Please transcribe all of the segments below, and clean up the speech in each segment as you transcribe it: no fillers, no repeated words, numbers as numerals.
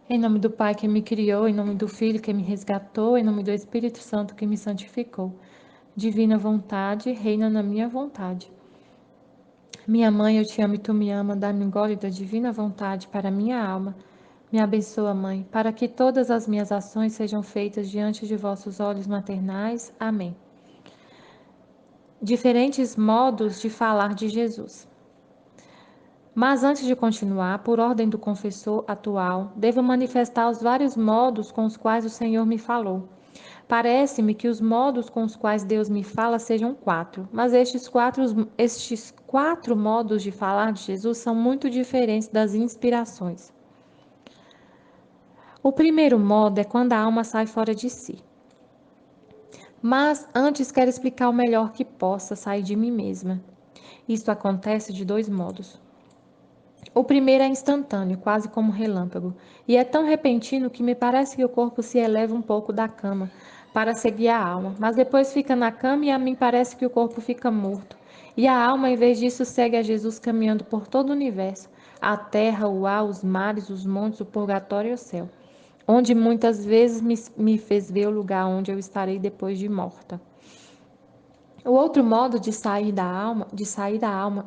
Em nome do Pai que me criou, em nome do Filho que me resgatou, em nome do Espírito Santo que me santificou. Divina vontade, reina na minha vontade. Minha mãe, eu te amo e tu me ama, dá-me um gole da divina vontade para minha alma. Me abençoa, Mãe, para que todas as minhas ações sejam feitas diante de vossos olhos maternais. Amém. Diferentes modos de falar de Jesus. Mas antes de continuar, por ordem do confessor atual, devo manifestar os vários modos com os quais o Senhor me falou. Parece-me que os modos com os quais Deus me fala sejam quatro, mas estes quatro modos de falar de Jesus são muito diferentes das inspirações. O primeiro modo é quando a alma sai fora de si. Mas antes quero explicar o melhor que possa sair de mim mesma. Isto acontece de dois modos. O primeiro é instantâneo, quase como um relâmpago, e é tão repentino que me parece que o corpo se eleva um pouco da cama para seguir a alma, mas depois fica na cama e a mim parece que o corpo fica morto. E a alma, em vez disso, segue a Jesus caminhando por todo o universo, a terra, o ar, os mares, os montes, o purgatório e o céu, onde muitas vezes me fez ver o lugar onde eu estarei depois de morta. O outro modo de sair da alma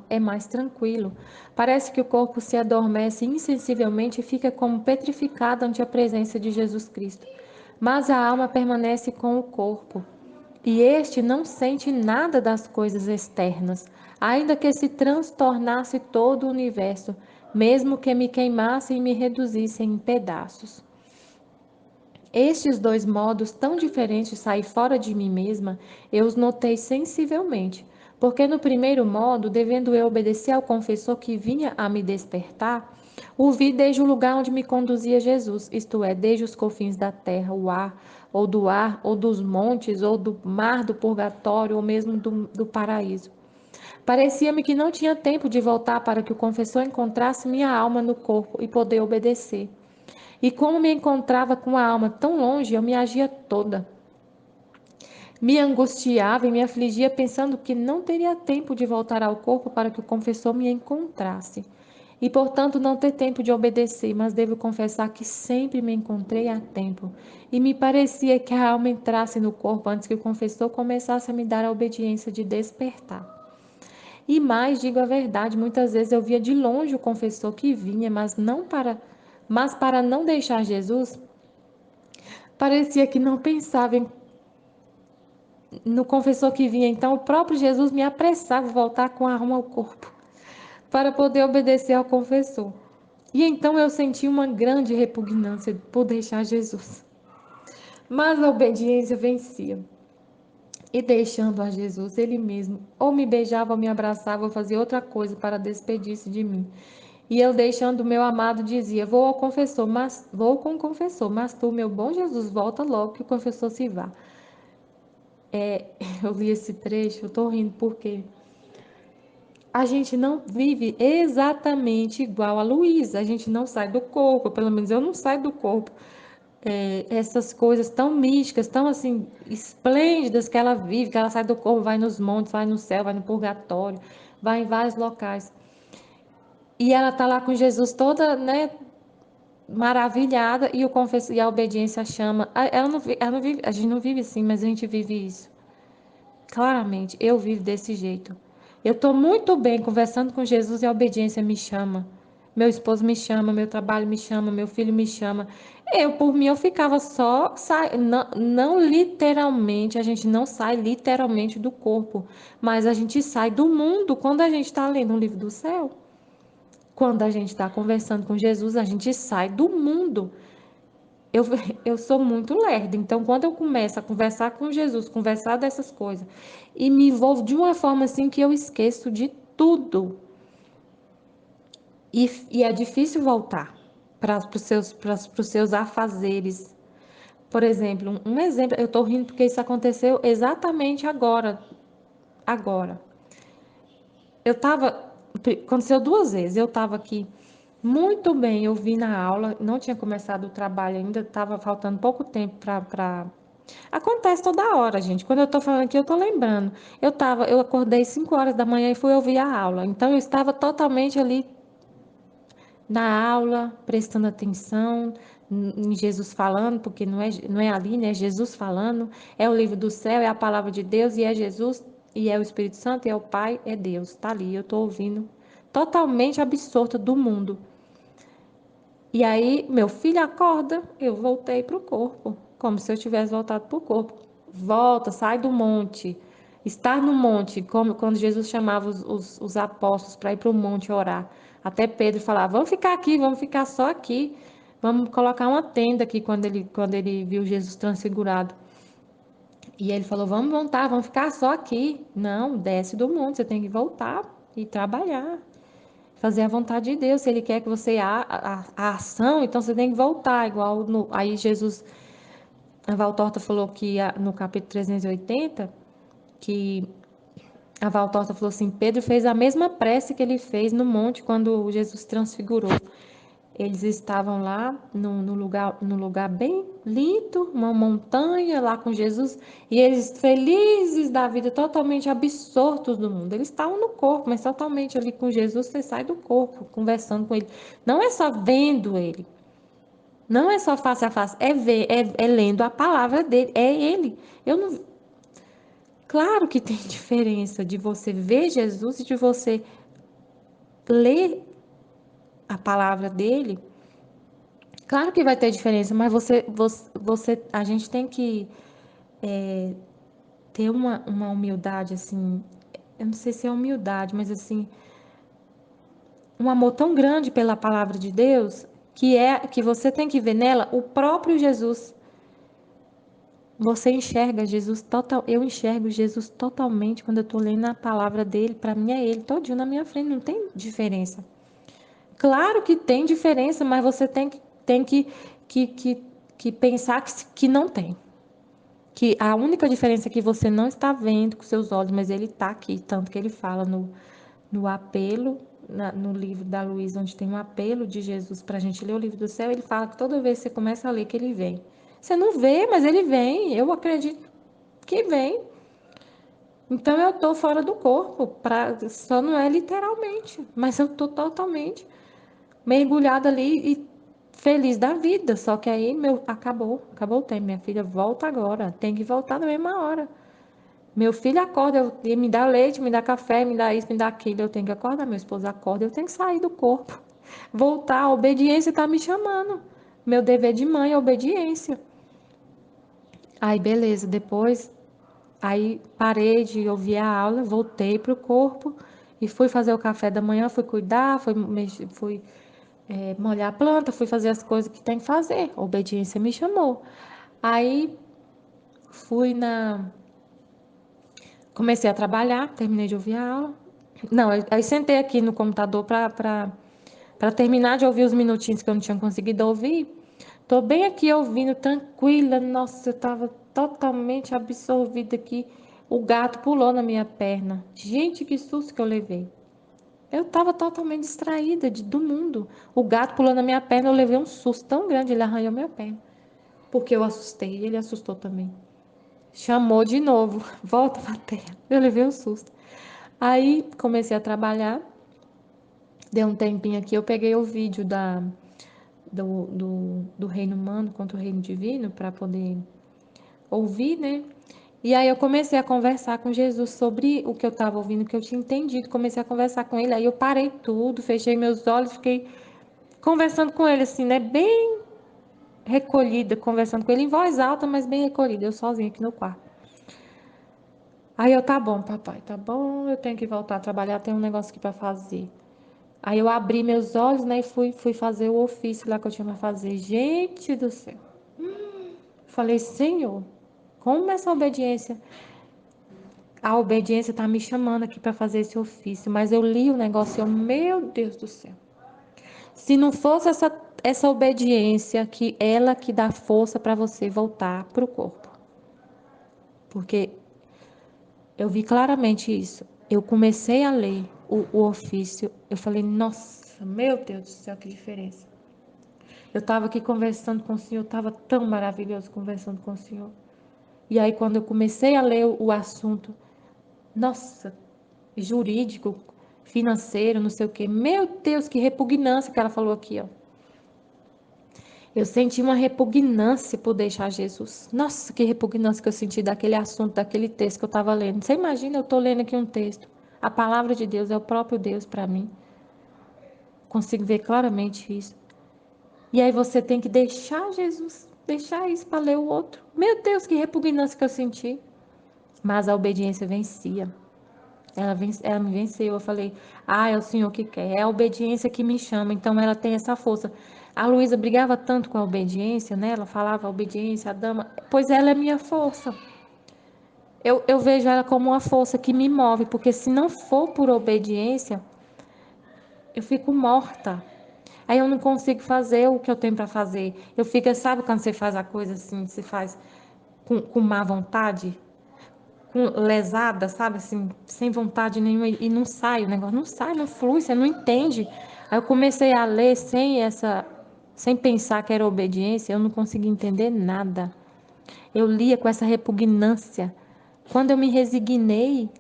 é mais tranquilo. Parece que o corpo se adormece insensivelmente e fica como petrificado ante a presença de Jesus Cristo. Mas a alma permanece com o corpo, e este não sente nada das coisas externas, ainda que se transtornasse todo o universo, mesmo que me queimasse e me reduzissem em pedaços. Estes dois modos tão diferentes de sair fora de mim mesma, eu os notei sensivelmente, porque no primeiro modo, devendo eu obedecer ao confessor que vinha a me despertar, o vi desde o lugar onde me conduzia Jesus, isto é, desde os confins da terra, o ar, ou dos montes, ou do mar do purgatório, ou mesmo do paraíso. Parecia-me que não tinha tempo de voltar para que o confessor encontrasse minha alma no corpo e poder obedecer. E como me encontrava com a alma tão longe, eu me agia toda. Me angustiava e me afligia pensando que não teria tempo de voltar ao corpo para que o confessor me encontrasse. E, portanto, não ter tempo de obedecer, mas devo confessar que sempre me encontrei a tempo. E me parecia que a alma entrasse no corpo antes que o confessor começasse a me dar a obediência de despertar. E mais, digo a verdade, muitas vezes eu via de longe o confessor que vinha, mas para não deixar Jesus, parecia que não pensava no confessor que vinha. Então, o próprio Jesus me apressava a voltar com a alma ao corpo, para poder obedecer ao confessor. E então eu senti uma grande repugnância por deixar Jesus. Mas a obediência vencia. E deixando a Jesus, ele mesmo ou me beijava ou me abraçava ou fazia outra coisa para despedir-se de mim. E eu, deixando o meu amado, dizia: vou com o confessor, mas tu, meu bom Jesus, volta logo que o confessor se vá. Eu li esse trecho, eu tô rindo porque a gente não vive exatamente igual a Luísa, a gente não sai do corpo, pelo menos eu não saio do corpo. Essas coisas tão místicas, tão assim, esplêndidas que ela vive, que ela sai do corpo, vai nos montes, vai no céu, vai no purgatório, vai em vários locais. E ela tá lá com Jesus toda, né, maravilhada, e o confesso e a obediência chama. Ela não vive, a gente não vive assim, mas a gente vive isso. Claramente, eu vivo desse jeito. Eu estou muito bem conversando com Jesus e a obediência me chama. Meu esposo me chama, meu trabalho me chama, meu filho me chama. Por mim, eu ficava só, não, não literalmente, a gente não sai literalmente do corpo, mas a gente sai do mundo quando a gente está lendo um livro do céu. Quando a gente está conversando com Jesus, a gente sai do mundo. Eu, eu sou muito lerda, então quando eu começo a conversar com Jesus, conversar dessas coisas, e me envolvo de uma forma assim que eu esqueço de tudo. E é difícil voltar para os seus afazeres. Por exemplo, um exemplo, eu estou rindo porque isso aconteceu exatamente agora. Agora. Eu estava. Aconteceu duas vezes. Eu estava aqui muito bem, eu vi na aula, não tinha começado o trabalho ainda, estava faltando pouco tempo para. Acontece toda hora, gente. Quando eu estou falando aqui, eu estou lembrando. Eu acordei 5 horas da manhã e fui ouvir a aula. Então eu estava totalmente ali na aula, prestando atenção em Jesus falando, porque não é ali, né? É Jesus falando, é o livro do céu, é a palavra de Deus, e é Jesus, e é o Espírito Santo, e é o Pai, é Deus. Tá ali, eu tô ouvindo, totalmente absorta do mundo. E aí, meu filho acorda, eu voltei para o corpo, como se eu tivesse voltado para o corpo. Volta, sai do monte. Estar no monte, como quando Jesus chamava os apóstolos para ir para o monte orar. Até Pedro falava: vamos ficar aqui, vamos ficar só aqui. Vamos colocar uma tenda aqui quando ele viu Jesus transfigurado. E ele falou: vamos voltar, vamos ficar só aqui. Não, desce do monte, você tem que voltar e trabalhar. Fazer a vontade de Deus. Se Ele quer que você a ação, então você tem que voltar. Igual aí Jesus, a Valtorta falou que no capítulo 380, que a Valtorta falou assim: Pedro fez a mesma prece que ele fez no monte quando Jesus transfigurou. Eles estavam lá no lugar bem lindo, uma montanha lá com Jesus, e eles felizes da vida, totalmente absortos do mundo. Eles estavam no corpo, mas totalmente ali com Jesus, você sai do corpo, conversando com ele. Não é só vendo ele, não é só face a face, é ver, é lendo a palavra dele, é ele. Eu não, claro que tem diferença de você ver Jesus e de você ler a palavra dele. Claro que vai ter diferença, mas a gente tem que ter uma humildade, assim, eu não sei se é humildade, mas assim, um amor tão grande pela palavra de Deus, que você tem que ver nela o próprio Jesus. Você enxerga Jesus total, eu enxergo Jesus totalmente quando eu estou lendo a palavra dele, para mim é ele, todinho na minha frente, não tem diferença. Claro que tem diferença, mas você que, que, que pensar que não tem. Que a única diferença é que você não está vendo com seus olhos, mas ele está aqui, tanto que ele fala no apelo, no livro da Luísa, onde tem um apelo de Jesus para a gente ler o livro do céu, ele fala que toda vez que você começa a ler que ele vem. Você não vê, mas ele vem, eu acredito que vem. Então eu estou fora do corpo, só não é literalmente, mas eu estou totalmente mergulhada ali e feliz da vida. Só que aí acabou o tempo. Minha filha volta agora, tem que voltar na mesma hora. Meu filho acorda, me dá leite, me dá café, me dá isso, me dá aquilo. Eu tenho que acordar, meu esposo acorda, eu tenho que sair do corpo. Voltar, a obediência está me chamando. Meu dever de mãe é obediência. Aí, beleza, depois, aí parei de ouvir a aula, voltei para o corpo e fui fazer o café da manhã, fui cuidar, fui molhar a planta, fui fazer as coisas que tem que fazer. A obediência me chamou. Aí, fui na comecei a trabalhar, terminei de ouvir a aula. Não, aí sentei aqui no computador para terminar de ouvir os minutinhos que eu não tinha conseguido ouvir. Tô bem aqui ouvindo, tranquila. Nossa, eu tava totalmente absorvida aqui. O gato pulou na minha perna. Gente, que susto que eu levei. Eu tava totalmente distraída do mundo. O gato pulou na minha perna, eu levei um susto tão grande, ele arranhou minha perna. Porque eu assustei, ele assustou também. Chamou de novo, volta pra terra. Eu levei um susto. Aí comecei a trabalhar, deu um tempinho aqui, eu peguei o vídeo do reino humano contra o reino divino para poder ouvir, né? E aí eu comecei a conversar com Jesus sobre o que eu estava ouvindo, o que eu tinha entendido. Comecei a conversar com ele, aí eu parei tudo, fechei meus olhos, fiquei conversando com ele, assim, né? Bem recolhida, conversando com ele em voz alta, mas bem recolhida, eu sozinha aqui no quarto. Aí eu, tá bom, papai, tá bom, eu tenho que voltar a trabalhar, tem um negócio aqui para fazer. Aí eu abri meus olhos, né, e fui fazer o ofício lá que eu tinha para fazer. Gente do céu. Falei, Senhor, como essa obediência? A obediência tá me chamando aqui para fazer esse ofício, mas eu li o negócio e eu, meu Deus do céu. Se não fosse essa obediência, que ela que dá força para você voltar para o corpo. Porque eu vi claramente isso. Eu comecei a ler o ofício, eu falei, nossa, meu Deus do céu, que diferença. Eu estava aqui conversando com o Senhor, estava tão maravilhoso conversando com o Senhor. E aí, quando eu comecei a ler o assunto, nossa, jurídico, financeiro, não sei o quê. Meu Deus, que repugnância que ela falou aqui, ó. Eu senti uma repugnância por deixar Jesus. Nossa, que repugnância que eu senti daquele assunto, daquele texto que eu estava lendo. Você imagina, eu estou lendo aqui um texto. A palavra de Deus é o próprio Deus para mim. Consigo ver claramente isso. E aí você tem que deixar Jesus, deixar isso para ler o outro. Meu Deus, que repugnância que eu senti. Mas a obediência vencia. Ela me venceu. Eu falei, é o Senhor que quer. É a obediência que me chama. Então ela tem essa força. A Luísa brigava tanto com a obediência, né? Ela falava a obediência, a dama. Pois ela é minha força. Eu vejo ela como uma força que me move. Porque se não for por obediência, eu fico morta. Aí eu não consigo fazer o que eu tenho para fazer. Eu fico, sabe quando você faz a coisa assim, você faz com má vontade? Com lesada, sabe, assim, sem vontade nenhuma, e não sai, o negócio não sai, não flui, você não entende. Aí eu comecei a ler sem pensar que era obediência, eu não conseguia entender nada. Eu lia com essa repugnância. Quando eu me resignei,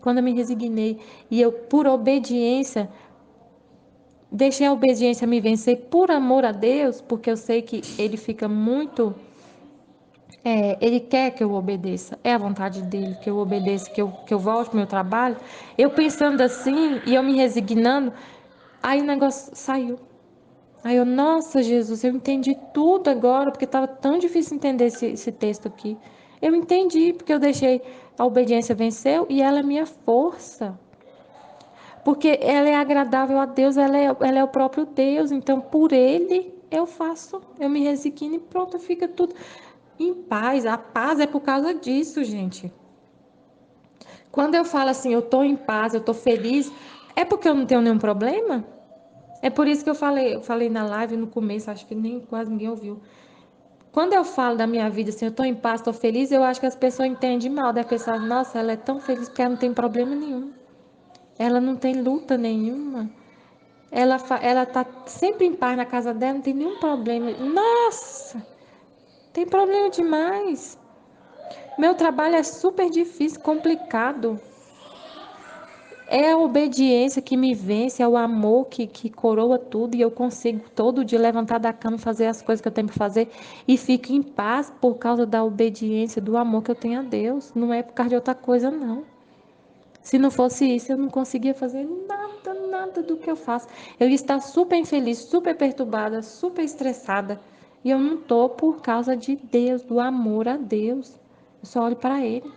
e eu, por obediência, deixei a obediência me vencer por amor a Deus, porque eu sei que Ele fica muito. Ele quer que eu obedeça, é a vontade dele que eu obedeça, que eu volte para o meu trabalho. Eu pensando assim e eu me resignando, aí o negócio saiu. Aí eu, nossa Jesus, eu entendi tudo agora, porque estava tão difícil entender esse texto aqui. Eu entendi, porque eu deixei a obediência venceu e ela é minha força. Porque ela é agradável a Deus, ela é o próprio Deus, então por ele eu faço, eu me resigno e pronto, fica tudo em paz. A paz é por causa disso, gente. Quando eu falo assim, eu estou em paz, eu estou feliz, é porque eu não tenho nenhum problema? É por isso que eu falei na live no começo, acho que nem quase ninguém ouviu. Quando eu falo da minha vida assim, eu estou em paz, estou feliz, eu acho que as pessoas entendem mal. Daí a pessoa, nossa, ela é tão feliz porque ela não tem problema nenhum. Ela não tem luta nenhuma. Ela tá sempre em paz na casa dela, não tem nenhum problema. Nossa, tem problema demais. Meu trabalho é super difícil, complicado. É a obediência que me vence, é o amor que coroa tudo e eu consigo todo dia levantar da cama e fazer as coisas que eu tenho para fazer e fico em paz por causa da obediência, do amor que eu tenho a Deus. Não é por causa de outra coisa, não. Se não fosse isso, eu não conseguia fazer nada, nada do que eu faço. Eu ia estar super infeliz, super perturbada, super estressada. E eu não estou por causa de Deus, do amor a Deus. Eu só olho para Ele.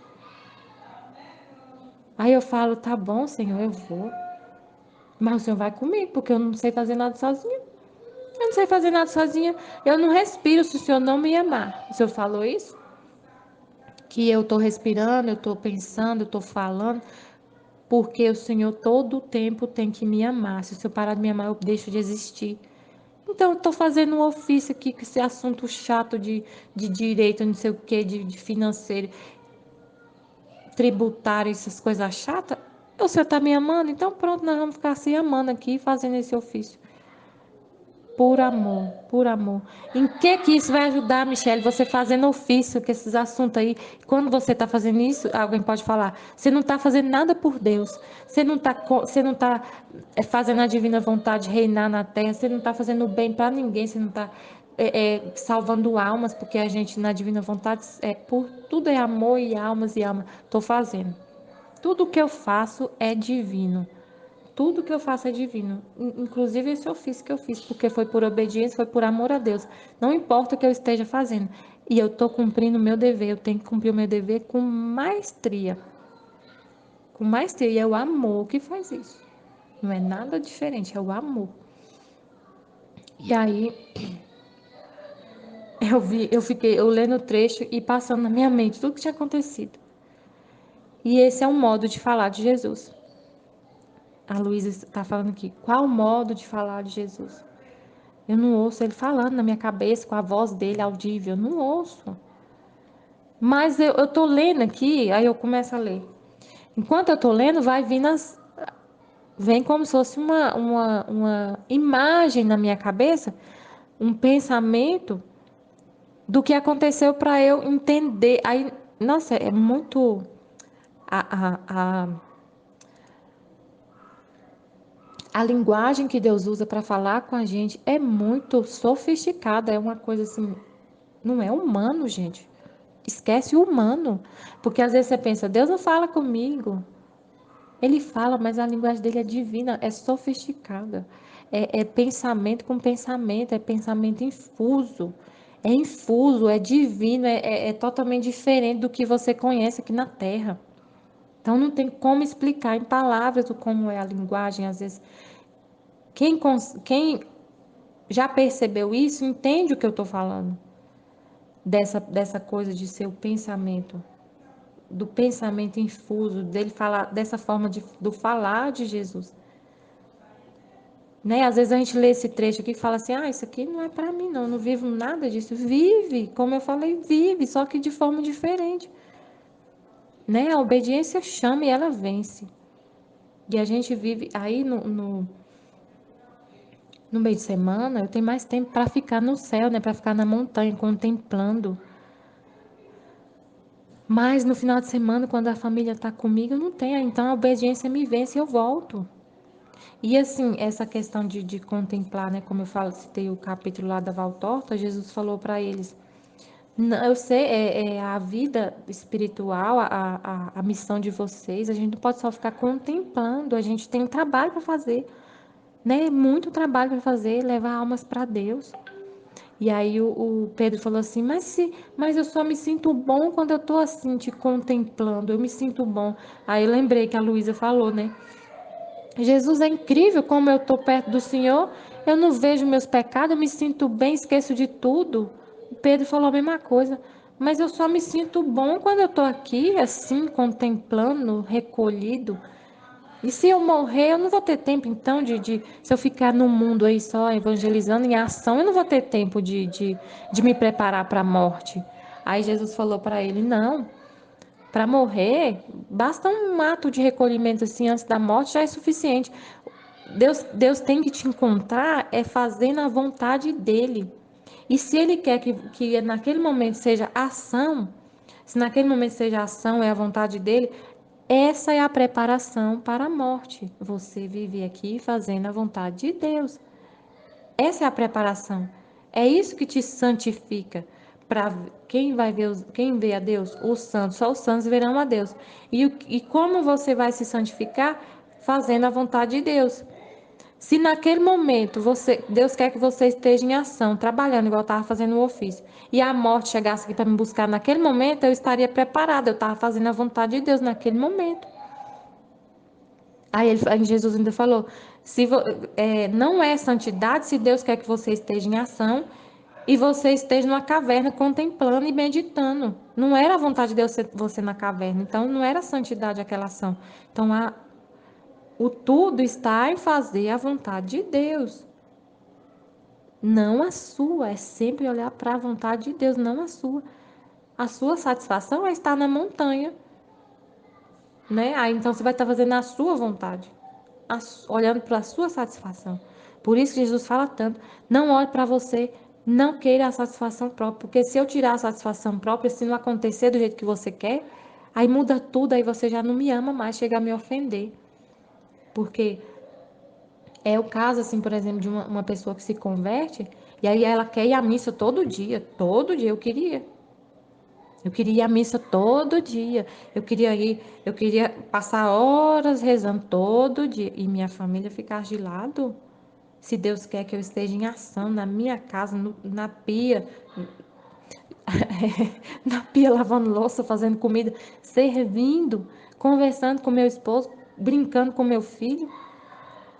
Aí eu falo, tá bom, Senhor, eu vou. Mas o Senhor vai comigo, porque eu não sei fazer nada sozinha. Eu não sei fazer nada sozinha. Eu não respiro se o Senhor não me amar. O Senhor falou isso? Que eu estou respirando, eu estou pensando, eu estou falando, porque o Senhor todo o tempo tem que me amar. Se o Senhor parar de me amar, eu deixo de existir. Então, eu estou fazendo um ofício aqui com esse assunto chato de direito, não sei o quê, de financeiro, tributário, essas coisas chatas. O Senhor está me amando? Então, pronto, nós vamos ficar se amando aqui, fazendo esse ofício. Por amor, por amor. Em que isso vai ajudar, Michele? Você fazendo ofício com esses assuntos aí. Quando você está fazendo isso, alguém pode falar, você não está fazendo nada por Deus. Você não tá fazendo a divina vontade reinar na terra. Você não está fazendo bem para ninguém. Você não está salvando almas, porque a gente na divina vontade por tudo é amor e almas e alma. Estou fazendo. Tudo que eu faço é divino. Tudo que eu faço é divino, inclusive esse ofício que eu fiz, porque foi por obediência, foi por amor a Deus. Não importa o que eu esteja fazendo. E eu estou cumprindo o meu dever, eu tenho que cumprir o meu dever com maestria. Com maestria, e é o amor que faz isso. Não é nada diferente, é o amor. E aí eu lendo o trecho e passando na minha mente tudo que tinha acontecido. E esse é um modo de falar de Jesus. A Luísa está falando aqui. Qual o modo de falar de Jesus? Eu não ouço ele falando na minha cabeça, com a voz dele audível. Eu não ouço. Mas eu tô lendo aqui, aí eu começo a ler. Enquanto eu tô lendo, vai vindo vem como se fosse uma imagem na minha cabeça, um pensamento do que aconteceu para eu entender. Aí, nossa, é muito. A, a, a, A linguagem que Deus usa para falar com a gente é muito sofisticada, é uma coisa assim, não é humano, gente. Esquece o humano, porque às vezes você pensa, Deus não fala comigo. Ele fala, mas a linguagem dele é divina, é sofisticada. É pensamento com pensamento, é pensamento infuso. É infuso, é divino, é totalmente diferente do que você conhece aqui na Terra. Então não tem como explicar em palavras o como é a linguagem. Às vezes, quem já percebeu isso entende o que eu estou falando. Dessa coisa de ser o pensamento, do pensamento infuso, dele falar dessa forma do falar de Jesus. Né? Às vezes a gente lê esse trecho aqui e fala assim, isso aqui não é para mim não vivo nada disso. Vive, como eu falei, vive, só que de forma diferente. Né? A obediência chama e ela vence. E a gente vive aí no meio de semana, eu tenho mais tempo para ficar no céu, né? Para ficar na montanha, contemplando. Mas no final de semana, quando a família está comigo, eu não tenho. Então a obediência me vence e eu volto. E assim, essa questão de contemplar, né? Como eu falo, citei o capítulo lá da Valtorta, Jesus falou para eles. Não, eu sei, é a vida espiritual, a missão de vocês. A gente não pode só ficar contemplando, a gente tem trabalho para fazer, né? Muito trabalho para fazer, levar almas para Deus. E aí o Pedro falou assim, mas eu só me sinto bom quando eu estou assim, te contemplando, eu me sinto bom. Aí eu lembrei que a Luísa falou, né? Jesus, é incrível como eu estou perto do Senhor, eu não vejo meus pecados, eu me sinto bem, esqueço de tudo. Pedro falou a mesma coisa, mas eu só me sinto bom quando eu estou aqui, assim, contemplando, recolhido. E se eu morrer, eu não vou ter tempo, então, se eu ficar no mundo aí só evangelizando em ação, eu não vou ter tempo de me preparar para a morte. Aí Jesus falou para ele: não, para morrer, basta um ato de recolhimento assim antes da morte, já é suficiente. Deus tem que te encontrar fazendo a vontade dele. E se ele quer que naquele momento seja ação, se naquele momento seja ação, é a vontade dele, essa é a preparação para a morte. Você vive aqui fazendo a vontade de Deus. Essa é a preparação. É isso que te santifica. Para quem vê a Deus, os santos, só os santos verão a Deus. E como você vai se santificar? Fazendo a vontade de Deus. Se naquele momento Deus quer que você esteja em ação, trabalhando igual eu estava fazendo o ofício, e a morte chegasse aqui para me buscar naquele momento, eu estaria preparada, eu estava fazendo a vontade de Deus naquele momento. Aí Jesus ainda falou: não é santidade se Deus quer que você esteja em ação e você esteja numa caverna contemplando e meditando. Não era a vontade de Deus ser você na caverna, então não era santidade aquela ação. Então o tudo está em fazer a vontade de Deus, não a sua. É sempre olhar para a vontade de Deus, não a sua. A sua satisfação é estar na montanha, né? Aí então você vai estar fazendo a sua vontade, olhando para a sua satisfação. Por isso que Jesus fala tanto: não olhe para você, não queira a satisfação própria, porque se eu tirar a satisfação própria, se não acontecer do jeito que você quer, aí muda tudo, aí você já não me ama mais, chega a me ofender. Porque é o caso, assim, por exemplo, de uma pessoa que se converte, e aí ela quer ir à missa todo dia eu queria. Eu queria ir à missa todo dia. Eu queria passar horas rezando todo dia. E minha família ficar de lado. Se Deus quer que eu esteja em ação na minha casa, na pia, na pia lavando louça, fazendo comida, servindo, conversando com meu esposo, brincando com meu filho.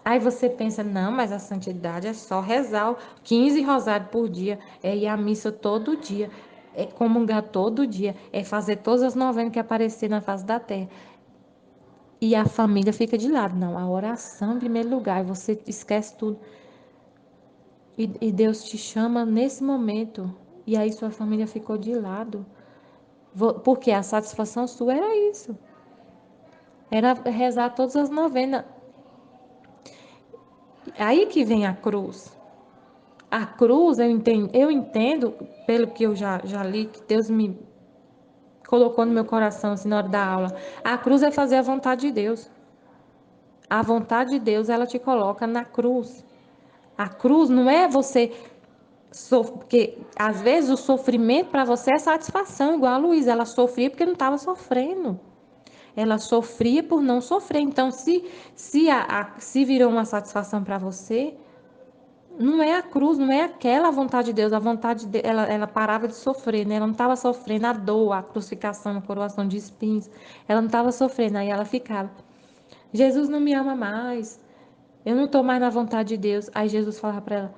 Aí você pensa, não, mas a santidade é só rezar 15 rosários por dia, é ir à missa todo dia, é comungar todo dia, é fazer todas as novenas que aparecer na face da terra. E a família fica de lado. Não, a oração em primeiro lugar, você esquece tudo. E Deus te chama nesse momento. E aí sua família ficou de lado. Porque a satisfação sua era isso. Era rezar todas as novenas. Aí que vem a cruz. A cruz, eu entendo, pelo que eu já li, que Deus me colocou no meu coração assim, na hora da aula. A cruz é fazer a vontade de Deus. A vontade de Deus, ela te coloca na cruz. A cruz não é você porque às vezes o sofrimento para você é satisfação, igual a Luísa, ela sofria porque não estava sofrendo. Ela sofria por não sofrer. Então, se virou uma satisfação para você, não é a cruz, não é aquela vontade de Deus. A vontade de ela parava de sofrer, né? Ela não estava sofrendo a dor, a crucificação, a coroação de espinhos. Ela não estava sofrendo, aí ela ficava. Jesus não me ama mais. Eu não estou mais na vontade de Deus. Aí Jesus falava para ela: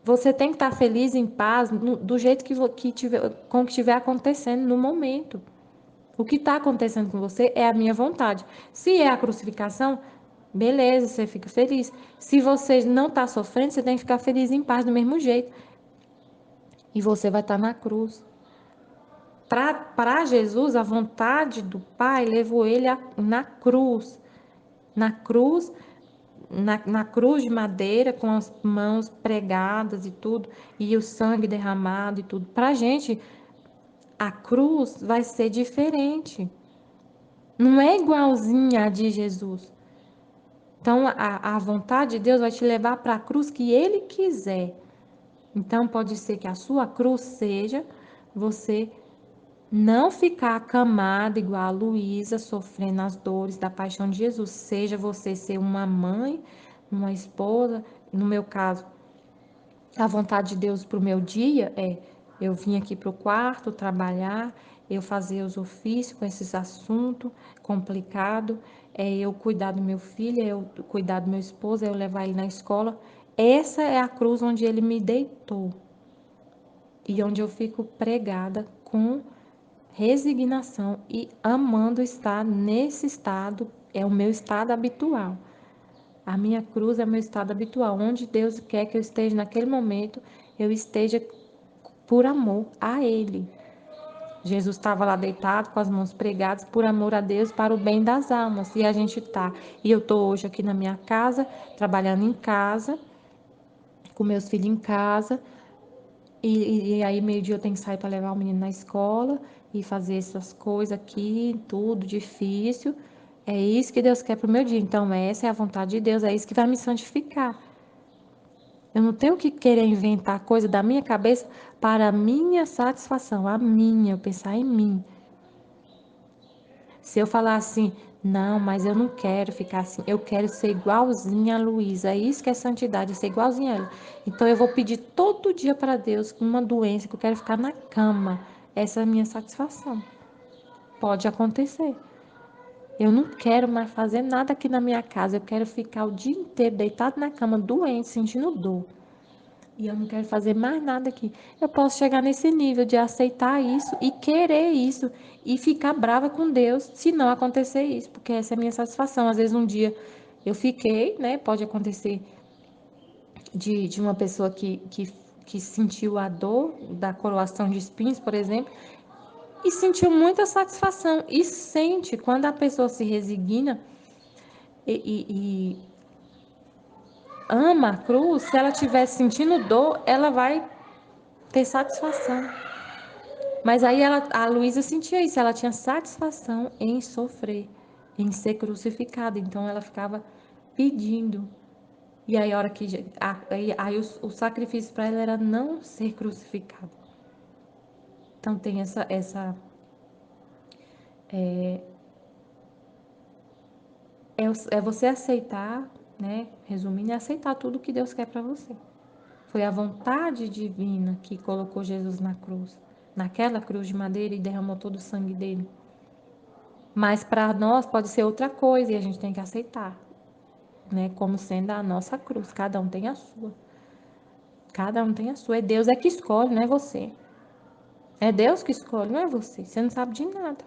você tem que estar feliz, em paz, do jeito que tiver, com o que estiver acontecendo no momento. O que está acontecendo com você é a minha vontade. Se é a crucificação, beleza, você fica feliz. Se você não está sofrendo, você tem que ficar feliz em paz do mesmo jeito. E você vai estar na cruz. Para Jesus, a vontade do Pai levou ele na cruz. Na cruz, na cruz de madeira, com as mãos pregadas e tudo, e o sangue derramado e tudo. Para a gente, a cruz vai ser diferente. Não é igualzinha a de Jesus. Então, a vontade de Deus vai te levar para a cruz que Ele quiser. Então, pode ser que a sua cruz seja você não ficar acamada igual a Luísa, sofrendo as dores da paixão de Jesus. Seja você ser uma mãe, uma esposa. No meu caso, a vontade de Deus para o meu dia é eu vim aqui para o quarto trabalhar, eu fazer os ofícios com esses assuntos complicados, é eu cuidar do meu filho, é eu cuidar do meu esposo, é eu levar ele na escola. Essa é a cruz onde ele me deitou e onde eu fico pregada com resignação e amando estar nesse estado, é o meu estado habitual. A minha cruz é o meu estado habitual, onde Deus quer que eu esteja naquele momento, eu esteja por amor a Ele. Jesus estava lá deitado com as mãos pregadas por amor a Deus para o bem das almas. E a gente tá. E eu tô hoje aqui na minha casa, trabalhando em casa, com meus filhos em casa. E aí meio-dia eu tenho que sair para levar o menino na escola e fazer essas coisas aqui, tudo difícil. É isso que Deus quer para o meu dia. Então essa é a vontade de Deus, é isso que vai me santificar. Eu não tenho que querer inventar coisa da minha cabeça para a minha satisfação, a minha, eu pensar em mim. Se eu falar assim, não, mas eu não quero ficar assim, eu quero ser igualzinha a Luísa, é isso que é santidade, é ser igualzinha a ela. Então eu vou pedir todo dia para Deus uma doença que eu quero ficar na cama. Essa é a minha satisfação. Pode acontecer. Eu não quero mais fazer nada aqui na minha casa, eu quero ficar o dia inteiro deitado na cama, doente, sentindo dor. E eu não quero fazer mais nada aqui. Eu posso chegar nesse nível de aceitar isso e querer isso e ficar brava com Deus se não acontecer isso, porque essa é a minha satisfação. Às vezes um dia eu fiquei, né? Pode acontecer de uma pessoa que sentiu a dor da coroação de espinhos, por exemplo, e sentiu muita satisfação. E sente quando a pessoa se resigna e ama a cruz, se ela estiver sentindo dor, ela vai ter satisfação. Mas aí a Luísa sentia isso, ela tinha satisfação em sofrer, em ser crucificada. Então ela ficava pedindo. E aí a hora que aí o sacrifício para ela era não ser crucificada. Então tem essa é você aceitar, né? Resumindo, é aceitar tudo que Deus quer para você. Foi a vontade divina que colocou Jesus na cruz, naquela cruz de madeira e derramou todo o sangue dele. Mas para nós pode ser outra coisa e a gente tem que aceitar, né? Como sendo a nossa cruz. Cada um tem a sua. Cada um tem a sua. É Deus que escolhe, não é você. É Deus que escolhe, não é você. Você não sabe de nada.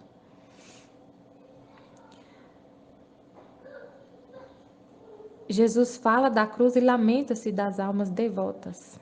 Jesus fala da cruz e lamenta-se das almas devotas.